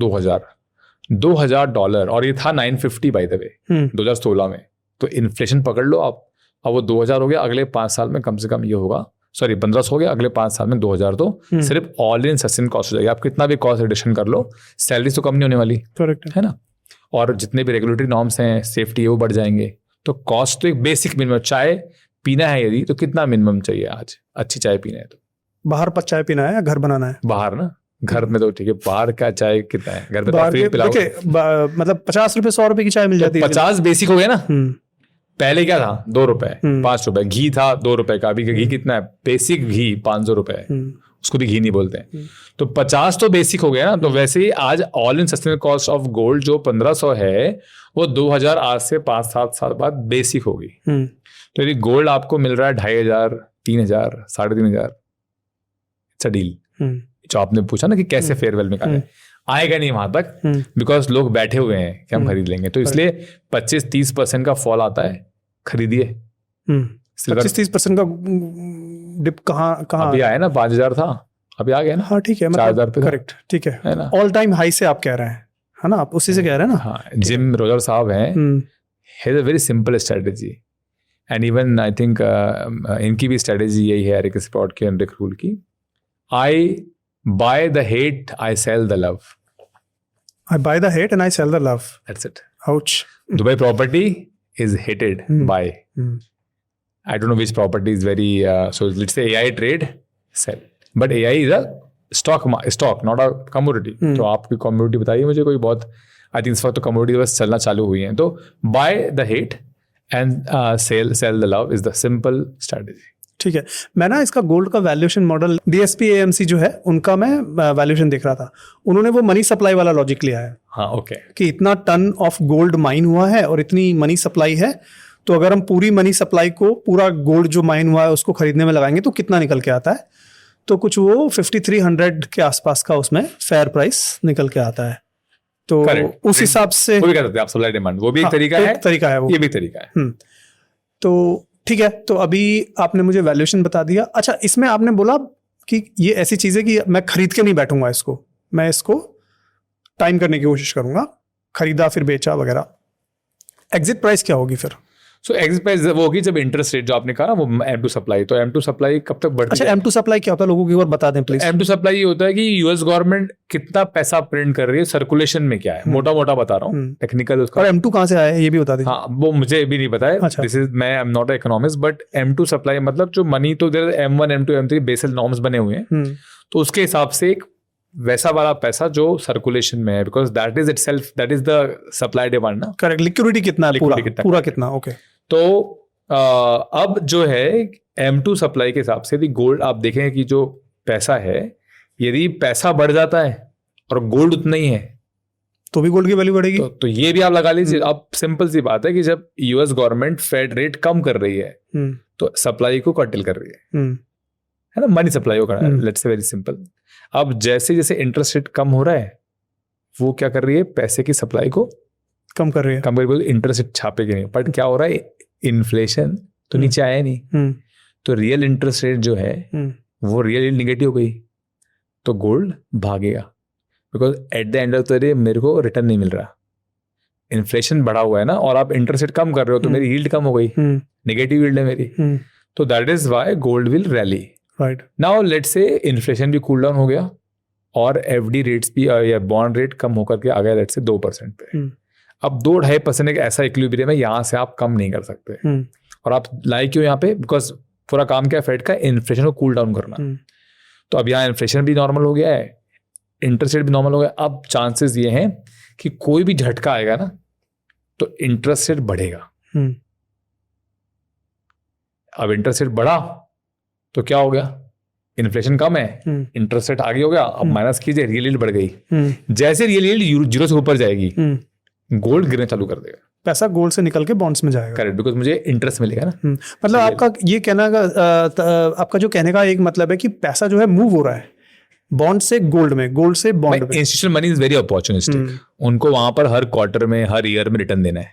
$2,000, और ये था 950 बाय द वे 2016 में। तो इन्फ्लेशन पकड़ लो आप, अब वो 2000 हो गया, अगले 5 साल में कम से कम ये होगा, सॉरी 1500 हो गया, अगले 5 साल में 2000। तो सिर्फ ऑल इन सस्टेन कॉस्ट हो जाएगी। आप कितना भी कॉस्ट एडिशन कर लो, सैलरी तो कम नहीं होने वाली। करेक्ट है ना। और जितने भी रेगुलेटरी नॉर्म्स हैं, सेफ्टी है, वो बढ़ जाएंगे। तो कॉस्ट तो एक बेसिक मिनिमम, चाय पीना है यदि तो कितना मिनिमम चाहिए आज अच्छी चाय पीना है? तो बाहर पर चाय पीना है या घर बनाना है? बाहर ना, घर में तो ठीक है, बाहर का चाय कितना है? घर में तो फ्री पिलाओ। मतलब 50 रुपए 100 रुपए की चाय मिल जाती है। 50 बेसिक हो गया ना। पहले क्या था? 2 रुपए 5 रुपए। घी था 2 रुपए का, अभी घी कितना है? बेसिक घी 500 रुपए है, उसको भी घी नहीं बोलते हैं। तो 50 तो बेसिक हो गया ना। तो वैसे ही आज all in sustainable cost of gold जो 1500 है, वो 2000 आज से 5-7 साल बाद बेसिक होगी। तो यदि गोल्ड आपको मिल रहा है 2500, 3000, 3500, इट्स अ डील। जो आपने पूछा ना कि कैसे फेयरवेल में निकाले, आएगा नहीं वहां तक, बिकॉज लोग बैठे हुए हैं कि हम खरीद लेंगे। तो इसलिए 25-30% का फॉल आता है, खरीदिए। 25-30% का डिप कहाँ अभी आया ना, 5000 था, अभी आ गया ना। हाँ ठीक है, 4000 पे। करेक्ट, ठीक है ना। ऑल टाइम हाई से आप कह रहे हैं, है ना, आप उसी से कह रहे हैं ना। हाँ, जिम रोजर साहब हैं, has a very simple strategy, and even I think इनकी भी स्ट्रेटेजी यही है, एरिक स्प्रॉट की, एंड्रिक रूल की। I buy the hate, I sell the love. I buy the hate and I sell the love. That's it. Ouch. Dubai property is hated by, I don't know which property is very, so let's say AI trade, sell. But AI is a stock, not a commodity. तो आपकी commodity बताइए मुझे कोई बहुत, I think इस वक्त तो commodity बस चलना चालू हुई हैं. तो buy the hate and sell the love is the simple strategy. ठीक है. मैं ना इसका गोल्ड का वैल्यूएशन मॉडल DSP AMC जो है उनका मैं वैल्यूएशन देख रहा था. उन्होंने वो मनी सप्लाई वाला लॉजिक लिया है. हाँ, ओके. कि इतना टन ऑफ गोल्ड माइन हुआ है और इतनी मनी सप्लाई है, तो अगर हम पूरी मनी सप्लाई को पूरा गोल्ड जो माइन हुआ है उसको खरीदने में लगाएंगे तो कितना निकल के आता है. तो कुछ वो 5300 के आसपास का उसमें फेयर प्राइस निकल के आता है. तो उस हिसाब से वो भी कर सकते हैं आप, सप्लाई डिमांड, वो भी एक तरीका है. तरीका है वो, ये भी तरीका है. तो ठीक है. तो अभी आपने मुझे वैल्यूएशन बता दिया. अच्छा, इसमें आपने बोला कि ये ऐसी चीज है कि मैं खरीद के नहीं बैठूंगा इसको, मैं इसको टाइम करने की कोशिश करूंगा, खरीदा फिर बेचा वगैरह. एग्जिट प्राइस क्या होगी फिर? सो एग्जिट प्राइस वो होगी जब इंटरेस्ट रेट जो आपने कहा ना वो M2 सप्लाई, तो M2 सप्लाई कब तक बढ़ती है? अच्छा, M2 सप्लाई क्या होता है, लोगों को एक बार बता दें प्लीज. M2 सप्लाई ये होता है कि यूएस गवर्नमेंट कितना पैसा प्रिंट कर रही है, सर्कुलेशन में क्या है, मोटा मोटा बता रहा हूँ, टेक्निकल उसका. और M2 कहाँ से आया है ये भी बता दीजिए. हाँ, वो मुझे भी नहीं पता है. अच्छा. दिस इज, मैं I am not a economist, but M2 supply मतलब जो मनी, तो there M1 M2 M3 basic norms बने हुए हैं, तो उसके हिसाब से एक वैसा वाला पैसा जो सर्कुलेशन में है, because that is itself, that is the supply demand ना. करेक्ट. लिक्विडिटी कितना है, पूरा कितना. ओके. तो अब जो है M2 सप्लाई के हिसाब से यदि गोल्ड आप देखें कि जो पैसा है, यदि पैसा बढ़ जाता है और गोल्ड उतना ही है तो भी गोल्ड की वैल्यू बढ़ेगी. तो ये भी आप लगा लीजिए. अब सिंपल सी बात है कि जब यूएस गवर्नमेंट फेड रेट कम कर रही है तो सप्लाई को कर्टेल कर रही है ना, मनी सप्लाई को कर रहा है. Let's say very simple. अब जैसे जैसे इंटरेस्ट रेट कम हो रहा है, वो क्या कर रही है, पैसे की सप्लाई को कम कर रही है. कम कर, इंटरेस्ट रेट छापेगी नहीं. बट क्या हो रहा है, इन्फ्लेशन तो नीचे आया नहीं, तो रियल इंटरेस्ट रेट जो है वो रियल निगेटिव हो गई, तो गोल्ड भागेगा. Because at the end of the day मेरे को रिटर्न नहीं मिल रहा, इन्फ्लेशन बढ़ा हुआ है ना, और आप इंटरेस्ट रेट कम कर रहे हो तो मेरी यील्ड कम हो गई, नेगेटिव यील्ड है मेरी. तो that is why gold will rally. Right. Now let's say inflation भी कूल डाउन हो गया और FD रेट्स भी या बॉन्ड रेट कम होकर के आ गया लेट्स से 2% पे. अब 2-2.5% एक ऐसा इक्विलिब्रियम है, यहाँ से आप कम नहीं कर सकते. और आप लाए क्यों यहाँ पे, बिकॉज पूरा काम क्या है फेड का, इन्फ्लेशन को कूल डाउन करना. तो अब यहाँ इन्फ्लेशन भी नॉर्मल हो गया है, इंटरेस्ट रेट भी नॉर्मल हो गया. अब चांसेस ये हैं कि कोई भी झटका आएगा ना तो इंटरेस्ट रेट बढ़ेगा. अब इंटरेस्ट रेट बढ़ा तो क्या हो गया, इन्फ्लेशन कम है, इंटरेस्ट रेट आगे हो गया. अब माइनस कीजिए, रियल यील्ड बढ़ गई. जैसे रियल यील्ड 0 से ऊपर जाएगी, गोल्ड गिरना चालू कर देगा, पैसा गोल्ड से निकल के बॉन्ड्स में जाएगा. करेक्ट, बिकॉज मुझे इंटरेस्ट मिलेगा ना. मतलब आपका ये कहना का आपका जो कहने का एक मतलब है कि पैसा जो है मूव हो रहा है बॉन्ड से गोल्ड में, गोल्ड से बॉन्ड में. Institutional money is very opportunistic. उनको वहां पर हर क्वार्टर में, हर ईयर में रिटर्न देना है.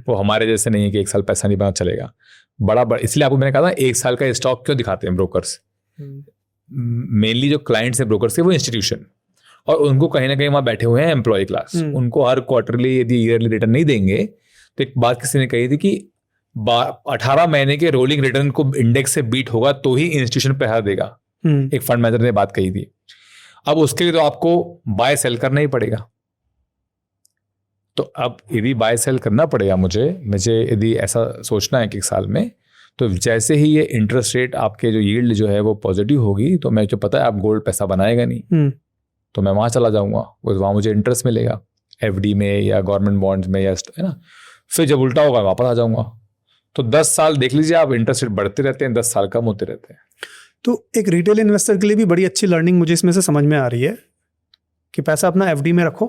वो हमारे जैसे नहीं है कि एक साल पैसा नहीं बना चलेगा. बड़ा इसलिए आपको मैंने कहा था एक साल का स्टॉक क्यों दिखाते हैं ब्रोकर्स. मेनली जो क्लाइंट्स हैं ब्रोकर्स के, वो इंस्टीट्यूशन, और उनको कहीं ना कहीं वहां बैठे हुए हैं एम्प्लॉय क्लास. उनको हर क्वार्टरली यदि ईयरली रिटर्न नहीं देंगे, तो एक बात किसी ने कही थी कि 18 महीने के रोलिंग रिटर्न को इंडेक्स से बीट होगा तो ही इंस्टीट्यूशन पैसा देगा. एक फंड मैनेजर ने बात कही थी. अब उसके लिए तो आपको बाय सेल करना ही पड़ेगा. तो अब यदि बाय सेल करना पड़ेगा मुझे यदि ऐसा सोचना है कि एक साल में, तो जैसे ही ये इंटरेस्ट रेट आपके जो यील्ड जो है वो पॉजिटिव होगी, तो मैं जो पता है आप गोल्ड पैसा बनाएगा नहीं, तो मैं वहाँ चला जाऊँगा, वहाँ मुझे इंटरेस्ट मिलेगा FD में या गवर्नमेंट बॉन्ड्स में, या है ना. फिर जब उल्टा होगा वापस आ जाऊँगा. तो 10 साल देख लीजिए आप, इंटरेस्ट रेट बढ़ते रहते हैं, 10 साल कम होते रहते हैं. तो एक रिटेल इन्वेस्टर के लिए भी बड़ी अच्छी लर्निंग मुझे इसमें से समझ में आ रही है कि पैसा अपना FD में रखो,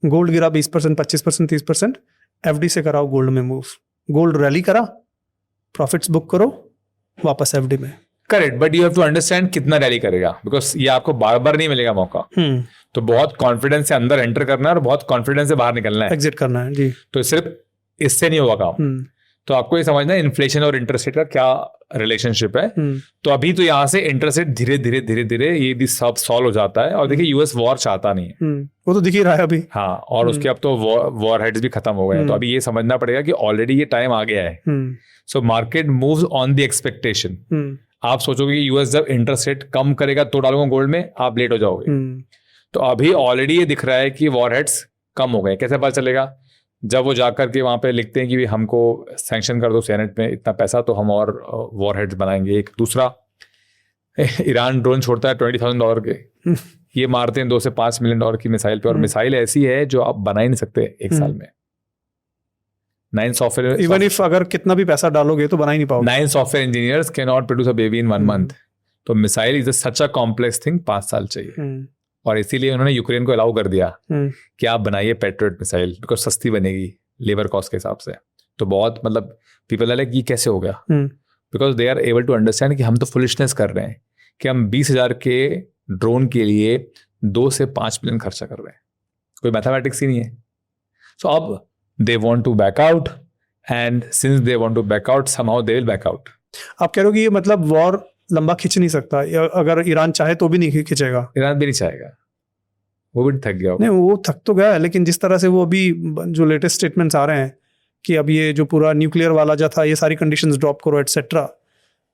गोल्ड गिरा 20%, 25%, 30%, FD से कराओ गोल्ड में मूव. गोल्ड रैली करा, प्रॉफिट्स बुक करो, वापस FD में. Correct, but you have to understand कितना रैली करेगा, बिकॉज ये आपको बार बार नहीं मिलेगा मौका. तो बहुत कॉन्फिडेंस से अंदर एंटर करना है और बहुत कॉन्फिडेंस से बाहर निकलना है, एग्जिट करना है जी. तो सिर्फ इससे नहीं होगा काम. तो आपको ये समझना है इन्फ्लेशन और इंटरेस्ट रेट का क्या रिलेशनशिप है. तो अभी तो यहाँ से इंटरेस्ट रेट धीरे धीरे धीरे धीरे ये भी सब सॉल्व हो जाता है. और देखिए यूएस वॉर चाहता नहीं है, वो तो दिख ही रहा है अभी. हाँ, और उसके अब तो वॉर हेड्स भी खत्म हो गए हैं. तो अभी ये समझना पड़ेगा कि ऑलरेडी ये टाइम आ गया है. So market moves on the expectation. आप सोचोगे कि यूएस जब इंटरेस्ट रेट कम करेगा तो डालूंगा गोल्ड में, आप लेट हो जाओगे. तो अभी ऑलरेडी ये दिख रहा है कि वॉर हेड्स कम हो गए. कैसे पता चलेगा, जब वो जाकर के वहाँ पे लिखते हैं कि हमको सैंक्शन कर दो सेनेट में इतना पैसा तो हम और वॉर हेड्स बनाएंगे। एक दूसरा ईरान ड्रोन छोड़ता है $20,000 के, ये मारते हैं $2 से $5 मिलियन की मिसाइल पे, और मिसाइल ऐसी है जो आप बना ही नहीं सकते एक साल में। 9 सॉफ्टवेयर, इवन इफ अगर कितना भी पैसा डालोगे तो बना ही नहीं पाओगे। 9 software engineers can not produce a baby in 1 month. तो missile is such a complex thing, 5 साल चाहिए। और इसीलिए उन्होंने यूक्रेन को अलाउ कर दिया कि आप बनाइए पैट्रियट मिसाइल, बिकॉज सस्ती बनेगी लेबर कॉस्ट के हिसाब से। तो बहुत मतलब पीपल आर लाइक ये कैसे हो गया, because they are able to understand कि हम तो फुलिशनेस कर रहे हैं कि हम 20,000 के ड्रोन के लिए 2 से 5 मिलियन खर्चा कर रहे हैं, कोई मैथमेटिक्स ही नहीं है। सो अब they want to back out, and since they want to back out somehow they will back out. आप कह रहे हो कि ये मतलब वॉर लंबा खींच नहीं सकता, अगर ईरान चाहे तो भी नहीं खींचेगा? ईरान भी नहीं चाहेगा, वो भी थक गया। नहीं, वो थक तो गया है, लेकिन जिस तरह से वो अभी जो लेटेस्ट स्टेटमेंट्स आ रहे हैं कि अब ये जो पूरा न्यूक्लियर वाला जो था, ये सारी कंडीशंस ड्रॉप करो एटसेट्रा,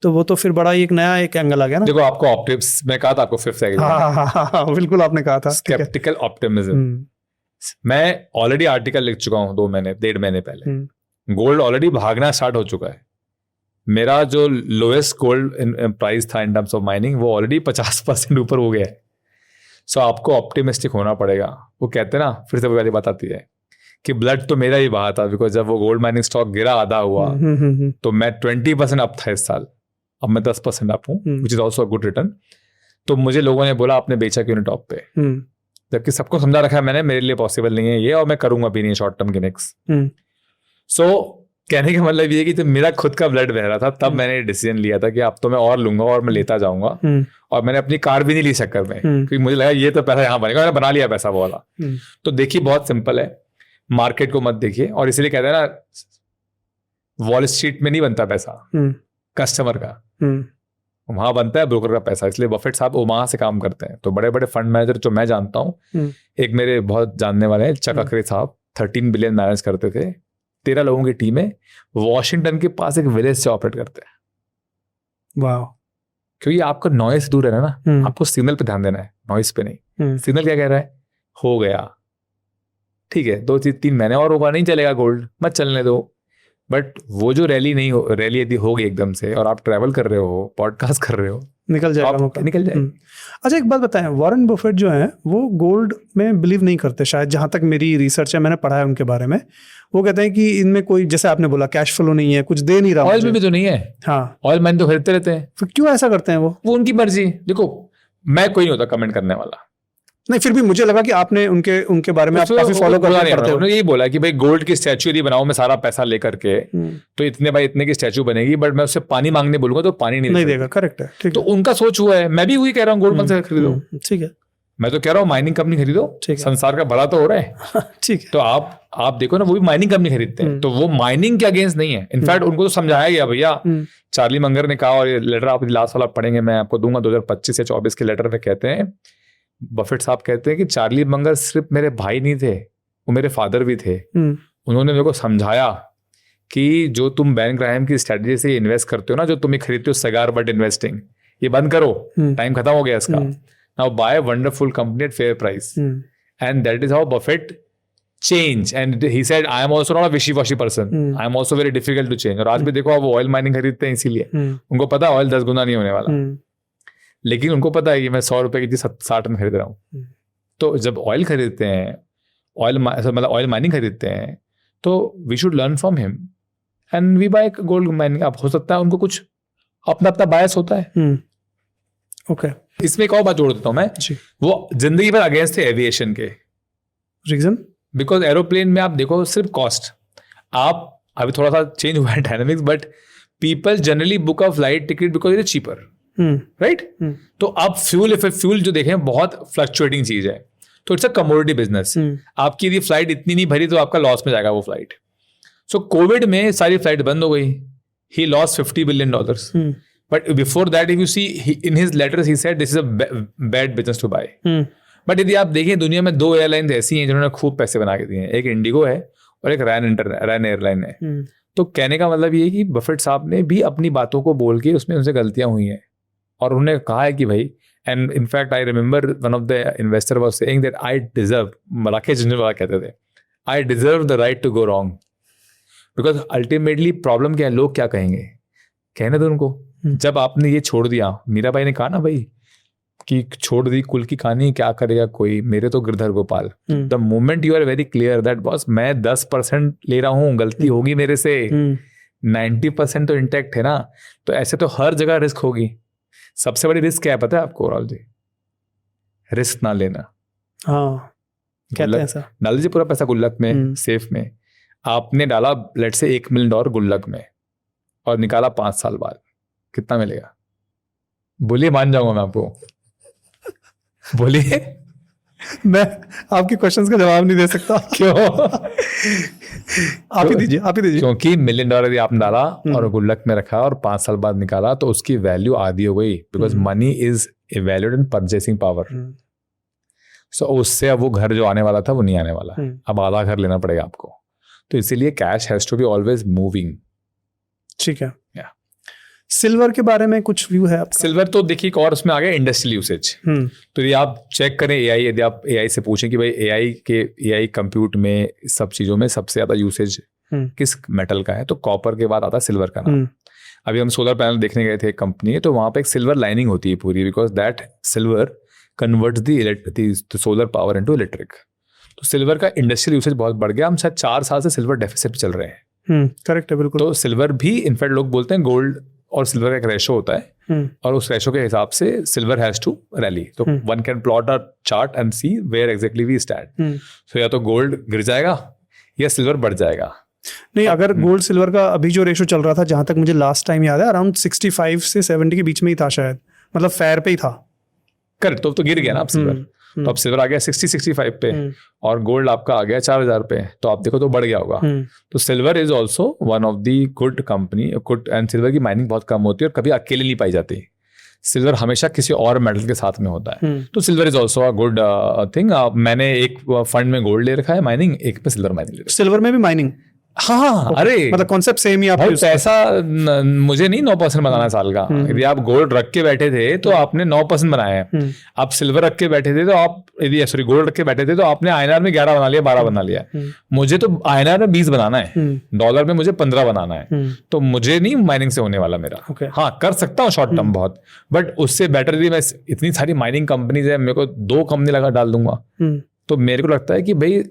तो वो तो फिर बड़ा एक नया एक एंगल आ गया ना। देखो आपको ऑप्टिम्स, मैं कहा था आपको फिफ्थ एंगल, हाँ, बिल्कुल आपने कहा था स्केप्टिकल ऑप्टिमिज्म। मैं ऑलरेडी आर्टिकल लिख चुका हूँ 1.5 महीने पहले। गोल्ड ऑलरेडी भागना स्टार्ट हो चुका है। मेरा जो लोएस्ट गोल्ड प्राइस था इन टर्म्स ऑफ माइनिंग, वो ऑलरेडी 50% ऊपर हो गया है। सो आपको ऑप्टिमिस्टिक होना पड़ेगा। वो कहते हैं ना, फिर से वो वाली बात आती है कि ब्लड तो मेरा ही बहा था, बिकॉज जब वो गोल्ड माइनिंग स्टॉक गिरा आधा हुआ तो मैं 20% अप था इस साल, अब मैं 10% अप हूँ, which is also good return. तो मुझे लोगों ने बोला आपने बेचा क्यों नहीं टॉप पे, जबकि सबको समझा रखा है मैंने मेरे लिए पॉसिबल नहीं है ये, और मैं करूंगा भी नहीं शॉर्ट टर्म गिमिक्स। सो कहने का मतलब ये है कि जब मेरा खुद का ब्लड बह रहा था तब मैंने डिसीजन लिया था कि अब तो मैं और लूंगा और मैं लेता जाऊंगा। और मैंने अपनी कार भी नहीं ली चक्कर में, क्योंकि मुझे लगा ये तो पैसा यहाँ बनेगा, मैंने बना लिया पैसा वो वाला। तो देखिए बहुत सिंपल है, मार्केट को मत देखिए। और इसीलिए कहते हैं ना वॉल स्ट्रीट में नहीं बनता पैसा, कस्टमर का वहां बनता है, ब्रोकर का पैसा। इसलिए बफेट साहब वहां से काम करते हैं। तो बड़े बड़े फंड मैनेजर जो मैं जानता हूँ, एक मेरे बहुत जानने वाले हैं चक अकरे साहब, 13 बिलियन मैनेज करते थे, 13 लोगों की टीम है, वॉशिंगटन के पास एक विलेज से ऑपरेट करते हैं। वाह, क्योंकि आपका नॉइस से दूर है ना, आपको सिग्नल पे ध्यान देना है, नॉइस पे नहीं। सिग्नल क्या कह रहा है, हो गया ठीक है, 2-3 महीने और होगा, नहीं चलेगा गोल्ड, मत चलने दो। बट वो जो रैली यदि होगी एकदम से, और आप ट्रैवल कर रहे हो, पॉडकास्ट कर रहे हो, निकल जाएगा, निकल जाए। अच्छा एक बात बताएं, वॉरेन बफेट जो है वो गोल्ड में बिलीव नहीं करते शायद, जहां तक मेरी रिसर्च है, मैंने पढ़ा है उनके बारे में। वो कहते हैं कि इनमें कोई, जैसे आपने बोला, कैश फ्लो नहीं है, कुछ दे नहीं रहा। ऑयल में भी तो नहीं है। हाँ, ऑयल माइन तो खरीदते रहते हैं। फिर क्यों ऐसा करते हैं वो उनकी मर्जी। देखो मैं कोई नहीं होता कमेंट करने वाला, नहीं, फिर भी मुझे लगा कि आपने उनके बारे में आप काफी फॉलो करते हो। उन्होंने यही बोला कि भाई गोल्ड की स्टैच्यू यदि बनाऊं मैं सारा पैसा लेकर के, तो इतने बाई इतने की स्टैच्यू बनेगी, बट मैं उससे पानी मांगने बोलूंगा तो पानी नहीं देगा। करेक्ट है, ठीक है। तो उनका सोच हुआ है। मैं भी वही कह रहा हूँ, गोल्ड मत खरीदो, ठीक है। मैं तो कह रहा हूँ माइनिंग कंपनी खरीदो, संसार का भला तो हो रहा है, ठीक है। तो आप देखो ना, वो भी माइनिंग कंपनी खरीदते हैं, तो वो माइनिंग के अगेंस्ट नहीं है। इनफैक्ट उनको तो समझाया गया, भैया चार्ली मंगर ने कहा, और ये लेटर आप लास्ट वाला पढ़ेंगे, मैं आपको दूंगा, 2025 या 24 के लेटर में कहते हैं, बफेट साहब कहते हैं कि चार्ली मंगर सिर्फ मेरे भाई नहीं थे, वो मेरे फादर भी थे। उन्होंने मेरे को समझाया कि जो तुम बेन ग्राहम की स्ट्रेटजी से इन्वेस्ट करते हो ना, जो तुम खरीदते हो सगार बट इन्वेस्टिंग, ये बंद करो, टाइम खत्म हो गया इसका। Now buy wonderful company at fair price, and that is how Buffett change. And he said I am also not a wishy washy person, I am also very difficult to change. और आज भी देखो आप oil mining खरीदते हैं, इसीलिए उनको पता है ऑयल 10 गुना नहीं होने वाला, लेकिन उनको पता है कि मैं 100 रुपए की चीज 60 में खरीद रहा हूँ। तो जब ऑयल खरीदते हैं, ऑयल माइनिंग खरीदते हैं, तो we should learn from him and we buy gold mining. अब हो सकता है उनको कुछ अपना बायस होता है। ओके, इसमें एक और बात जोड़ देता हूं मैं, वो जिंदगी भर अगेंस्ट थे एविएशन के। रीजन, बिकॉज एरोप्लेन में आप देखो सिर्फ कॉस्ट, आप अभी थोड़ा सा चेंज हुआ है dynamics, but people generally book a flight ticket because it is cheaper, right. तो आप फ्यूल जो देखें बहुत फ्लक्चुएटिंग चीज है, तो इट्स अ कमोडिटी बिजनेस। आपकी यदि फ्लाइट इतनी नहीं भरी तो आपका लॉस में जाएगा वो फ्लाइट। सो कोविड में सारी फ्लाइट बंद हो गई, he loss $50 billion. But before that if you see in his letters he said this is a bad business to buy. But यदि आप देखें दुनिया में 2 एयरलाइंस ऐसी हैं जिन्होंने खूब पैसे बना के दिए हैं, एक इंडिगो है और एक रैन एयरलाइन है। तो कहने का मतलब ये है कि बफेट साहब ने भी अपनी बातों को बोल के उसमें उनसे गलतियां हुई हैं, और उन्होंने कहा है कि भाई, and in fact I remember one of the investor was saying that I deserve, Rakesh Jhunjhunwala कहते थे, I deserve the right to go wrong, because ultimately problem क्या है, लोग क्या कहेंगे, कहने दो उनको। जब आपने ये छोड़ दिया, मीरा बाई ने कहा ना भाई कि छोड़ दी कुल की कहानी, क्या करेगा कोई, मेरे तो Girdhar Gopal. The moment you are very clear that boss मैं 10% ले रहा हूँ, गलती होगी मेरे से, 90% तो इंटैक्ट है ना, तो ऐसे तो हर जगह रिस्क होगी। सबसे बड़ी रिस्क क्या है पता है आपको राहुल जी? रिस्क ना लेना। हाँ, कहते हैं ऐसा। डाल दीजिए पूरा पैसा गुल्लक में, सेफ में। आपने डाला लेट से $1 मिलियन गुल्लक में और निकाला 5 साल बाद, कितना मिलेगा? बोलिए, मान जाऊंगा मैं आपको। बोलिए। मैं आपके क्वेश्चंस का जवाब नहीं दे सकता। क्यों? आप ही दीजिए, आप ही दीजिए। क्योंकि $1 मिलियन यदि आप डाला और गुल्लक में रखा और 5 साल बाद निकाला तो उसकी वैल्यू आधी हो गई, because money is devalued in purchasing power. So उससे अब वो घर जो आने वाला था वो नहीं आने वाला, अब आधा घर लेना पड़ेगा आपको। तो इसीलिए cash has to be always moving. ठीक है। सिल्वर के बारे में कुछ व्यू है आपका? सिल्वर तो देखिए और उसमें आ गया इंडस्ट्रियल यूसेज। तो यदि आप चेक करें एआई, यदि आप एआई से पूछें कि भाई एआई कंप्यूट में सब चीजों में सबसे ज्यादा यूसेज किस मेटल का है, तो कॉपर के बाद आता है सिल्वर का नाम। अभी हम सोलर पैनल देखने गए थे एक कंपनी, तो वहां पे एक सिल्वर लाइनिंग होती है पूरी, because that silver converts the solar power into electric. तो सिल्वर का इंडस्ट्रियल यूसेज बहुत बढ़ गया। हम शायद 4 साल से सिल्वर डेफिसिट पे चल रहे हैं। करेक्ट है, बिल्कुल। तो सिल्वर भी इनफैक्ट लोग बोलते हैं गोल्ड और सिल्वर का एक रेशो होता है, और उस रेशो के हिसाब से सिल्वर हैज टू रैली। तो one can plot a chart and see where exactly we stand. So या तो गोल्ड गिर जाएगा या सिल्वर बढ़ जाएगा। नहीं, अगर गोल्ड सिल्वर का अभी जो रेशो चल रहा था, जहां तक मुझे लास्ट टाइम याद है, अराउंड 65 से 70 के बीच में ही था शायद, मतलब फेयर पे ही था। करेक्ट। तो गिर गया ना अब सिल्वर। तो अब सिल्वर आ गया 60-65 पे और गोल्ड आपका आ गया 4000 पे। तो आप देखो तो बढ़ गया होगा। तो silver is also one of the good company, good. And silver की माइनिंग बहुत कम होती है और कभी अकेले नहीं पाई जाती। सिल्वर हमेशा किसी और मेटल के साथ में होता है। तो silver is also a good thing. मैंने एक फंड में गोल्ड ले रखा है माइनिंग, एक पे सिल्वर माइनिंग ले रखा है। सिल्वर में भी माइनिंग? हाँ, अरे मतलब कॉन्सेप्ट सेम ही। आप पैसा मुझे नहीं 9% बनाना है साल का। यदि आप गोल्ड रख के बैठे थे तो आपने 9% बनाया है। आप सिल्वर रख के बैठे थे तो आप, यदि सॉरी गोल्ड रख के बैठे थे तो आपने INR में 11 बना लिया, 12 बना लिया। मुझे तो INR में 20 बनाना है, डॉलर में मुझे 15 बनाना है। तो मुझे नहीं माइनिंग से होने वाला मेरा। हाँ, कर सकता हूँ शॉर्ट टर्म बहुत, बट उससे बेटर यदि मैं, इतनी सारी माइनिंग कंपनीज है, मेरे को 2 कंपनी लगा डाल दूंगा। तो मेरे को लगता है कि भाई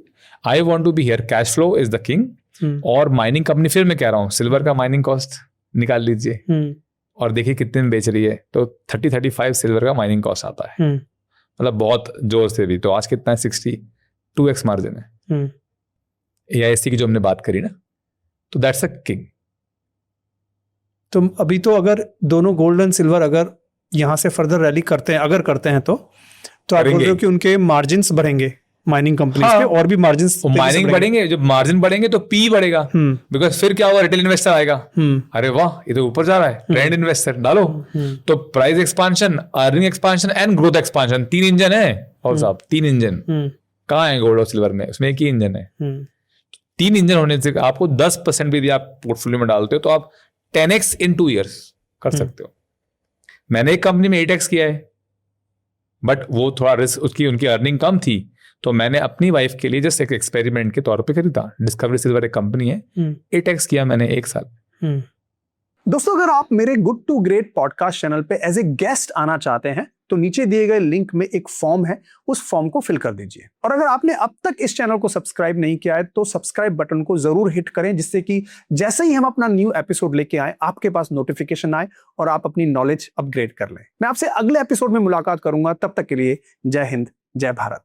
I want to be here, cash flow is the king. और माइनिंग कंपनी, फिर मैं कह रहा हूँ सिल्वर का माइनिंग कॉस्ट निकाल लीजिए और देखिए कितने में बेच रही है। तो 30-35 सिल्वर का माइनिंग कॉस्ट आता है, मतलब बहुत जोर से भी। तो आज कितना है? 62x मार्जिन है। AISC की जो हमने बात करी ना, तो दैट्स अ किंग। तो अभी तो अगर दोनों गोल्ड एंड सिल्वर अगर यहाँ से फर्दर रैली करते हैं, अगर करते हैं तो आप बोल रहे हो कि उनके मार्जिन्स बढ़ेंगे माइनिंग कंपनीज के, और भी मार्जिन्स माइनिंग बढ़ेंगे। जब मार्जिन बढ़ेंगे तो पी बढ़ेगा, बिकॉज फिर क्या होगा, रिटेल इन्वेस्टर आएगा। अरे वाह, ये तो ऊपर जा रहा है, ट्रेंड इन्वेस्टर डालो। तो price expansion, earning expansion and growth expansion, 3 engine है। और साहब 3 इंजन कहाँ है गोल्ड और सिल्वर में? उसमें एक ही इंजन है। 3 इंजन होने से आपको 10% भी यदि आप पोर्टफोलियो में डालते हो तो आप 10x इन 2 years कर सकते हो। मैंने एक कंपनी में 8x किया है, बट वो थोड़ा रिस्क, उसकी उनकी अर्निंग कम थी, तो मैंने अपनी वाइफ के लिए जस्ट एक एक्सपेरिमेंट के तौर पे खरीदा। डिस्कवरी सिल्वर एक कंपनी है, 8x किया मैंने 1 साल। दोस्तों, अगर आप मेरे good to great podcast channel पे एज ए गेस्ट आना चाहते हैं तो नीचे दिए गए लिंक में एक फॉर्म है, उस फॉर्म को फिल कर दीजिए। और अगर आपने अब तक इस चैनल को सब्सक्राइब नहीं किया है तो सब्सक्राइब बटन को जरूर हिट करें, जिससे कि जैसे ही हम अपना न्यू एपिसोड लेके आए आपके पास नोटिफिकेशन आए और आप अपनी नॉलेज अपग्रेड कर लें। मैं आपसे अगले एपिसोड में मुलाकात करूंगा, तब तक के लिए जय हिंद, जय भारत।